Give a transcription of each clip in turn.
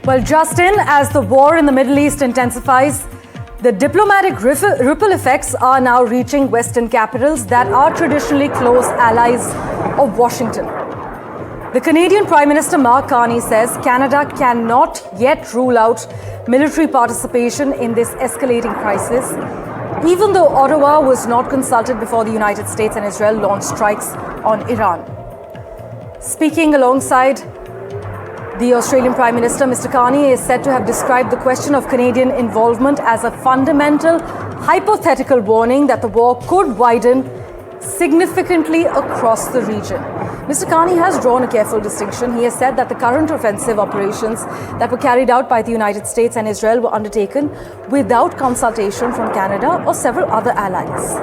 Well, Justin, as the war in the Middle East intensifies, the diplomatic ripple effects are now reaching Western capitals that are traditionally close allies of Washington. The Canadian Prime Minister Mark Carney says Canada cannot yet rule out military participation in this escalating crisis, even though Ottawa was not consulted before the United States and Israel launched strikes on Iran. Speaking alongside the Australian Prime Minister, Mr. Carney, is said to have described the question of Canadian involvement as a fundamental, hypothetical warning that the war could widen significantly across the region. Mr. Carney has drawn a careful distinction. He has said that the current offensive operations that were carried out by the United States and Israel were undertaken without consultation from Canada or several other allies.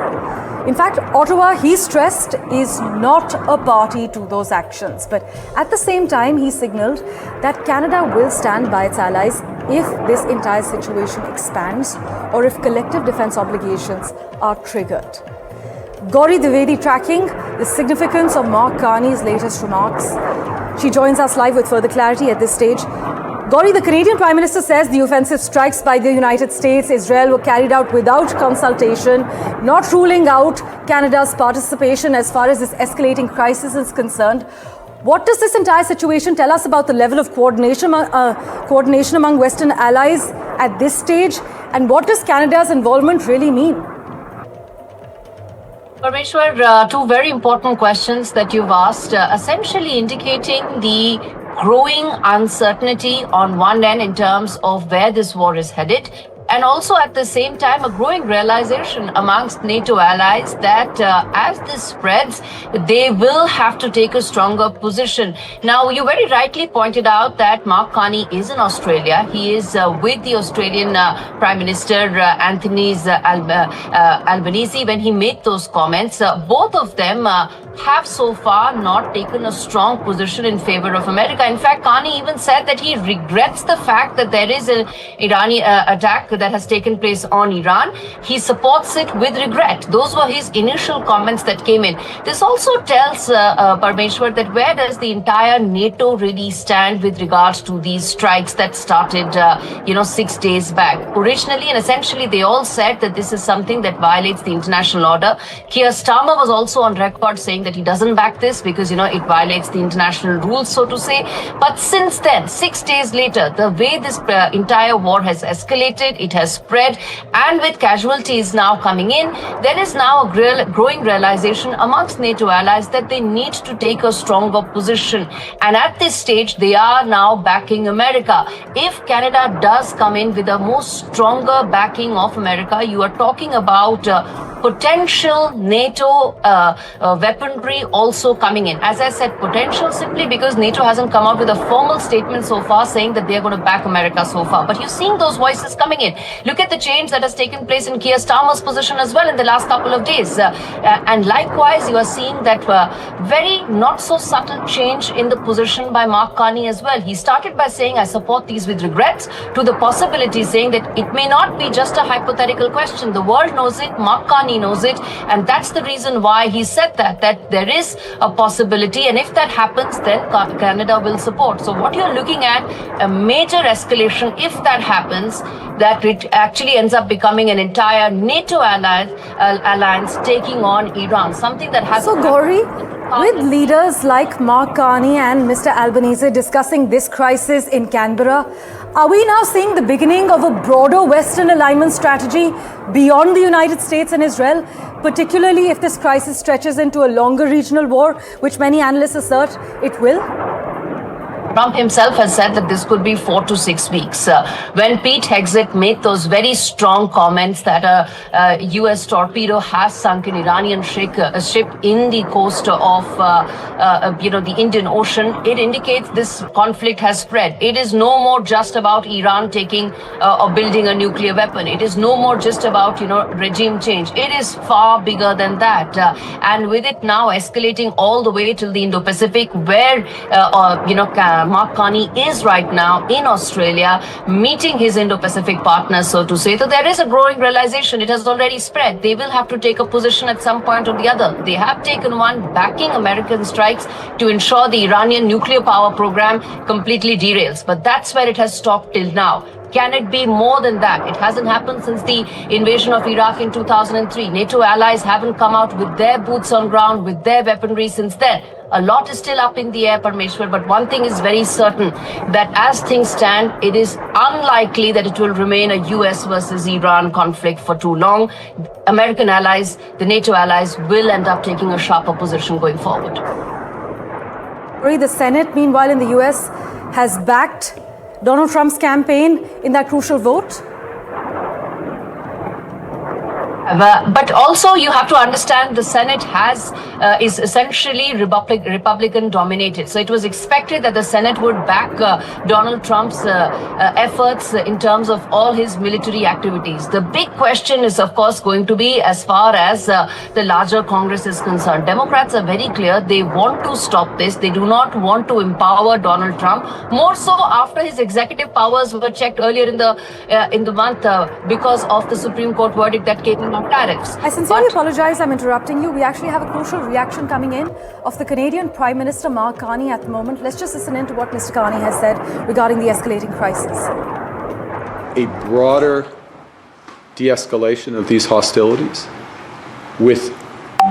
In fact, Ottawa, he stressed, is not a party to those actions. But at the same time, he signaled that Canada will stand by its allies if this entire situation expands or if collective defense obligations are triggered. Gauri Dwivedi tracking the significance of Mark Carney's latest remarks. She joins us live with further clarity at this stage. Gauri, the Canadian Prime Minister says the offensive strikes by the United States, Israel were carried out without consultation, not ruling out Canada's participation as far as this escalating crisis is concerned. What does this entire situation tell us about the level of coordination among Western allies at this stage? And what does Canada's involvement really mean? Parmeshwar, two very important questions that you've asked, essentially indicating the growing uncertainty on one end in terms of where this war is headed, and also at the same time a growing realization amongst NATO allies that as this spreads, they will have to take a stronger position. Now, you very rightly pointed out that Mark Carney is in Australia. He is with the Australian Prime Minister Anthony Albanese when he made those comments. Both of them have so far not taken a strong position in favor of America. In fact, Carney even said that he regrets the fact that there is an Iranian attack that has taken place on Iran. He supports it with regret. Those were his initial comments that came in. This also tells Parmeshwar that where does the entire NATO really stand with regards to these strikes that started 6 days back. Originally and essentially they all said that this is something that violates the international order. Keir Starmer was also on record saying that he doesn't back this because it violates the international rules, so to say. But since then, 6 days later, the way this entire war has escalated, it has spread, and with casualties now coming in, there is now a growing realization amongst NATO allies that they need to take a stronger position. And at this stage, they are now backing America. If Canada does come in with a more stronger backing of America, you are talking about potential NATO weaponry also coming in. As I said, potential simply because NATO hasn't come out with a formal statement so far saying that they're going to back America so far. But you're seeing those voices coming in. Look at the change that has taken place in Keir Starmer's position as well in the last couple of days. And likewise, you are seeing that very not so subtle change in the position by Mark Carney as well. He started by saying, I support these with regrets, to the possibility saying that it may not be just a hypothetical question. The world knows it, Mark Carney knows it, and that's the reason why he said that there is a possibility, and if that happens, then Canada will support. So what you're looking at, a major escalation, if that happens, that it actually ends up becoming an entire NATO alliance taking on Iran, something that has... So Gauri, with leaders like Mark Carney and Mr. Albanese discussing this crisis in Canberra, are we now seeing the beginning of a broader Western alignment strategy beyond the United States and Israel, particularly if this crisis stretches into a longer regional war, which many analysts assert it will? Trump himself has said that this could be 4 to 6 weeks. When Pete Hegseth made those very strong comments that a U.S. torpedo has sunk an Iranian ship in the coast of the Indian Ocean, it indicates this conflict has spread. It is no more just about Iran taking or building a nuclear weapon. It is no more just about regime change. It is far bigger than that. And with it now escalating all the way till the Indo-Pacific, where Mark Carney is right now in Australia meeting his Indo-Pacific partners, so to say. So there is a growing realization. It has already spread. They will have to take a position at some point or the other. They have taken one, backing American strikes to ensure the Iranian nuclear power program completely derails. But that's where it has stopped till now. Can it be more than that? It hasn't happened since the invasion of Iraq in 2003. NATO allies haven't come out with their boots on ground, with their weaponry since then. A lot is still up in the air, Parmeshwar, but one thing is very certain, that as things stand, it is unlikely that it will remain a US versus Iran conflict for too long. American allies, the NATO allies, will end up taking a sharper position going forward. The Senate, meanwhile, in the US has backed Donald Trump's campaign in that crucial vote. But also you have to understand the Senate is essentially Republican dominated. So it was expected that the Senate would back Donald Trump's efforts in terms of all his military activities. The big question is, of course, going to be as far as the larger Congress is concerned. Democrats are very clear. They want to stop this. They do not want to empower Donald Trump. More so after his executive powers were checked earlier in the month because of the Supreme Court verdict that came in on tariffs. I sincerely apologize, I'm interrupting you. We actually have a crucial reaction coming in of the Canadian Prime Minister Mark Carney at the moment. Let's just listen in to what Mr. Carney has said regarding the escalating crisis. A broader de-escalation of these hostilities with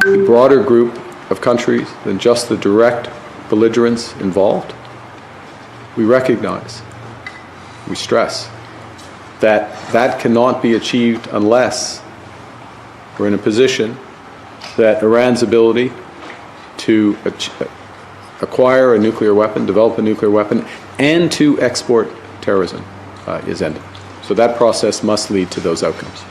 a broader group of countries than just the direct belligerents involved, we recognize, we stress, that cannot be achieved unless we're in a position that Iran's ability to acquire a nuclear weapon, develop a nuclear weapon, and to export terrorism is ended. So that process must lead to those outcomes.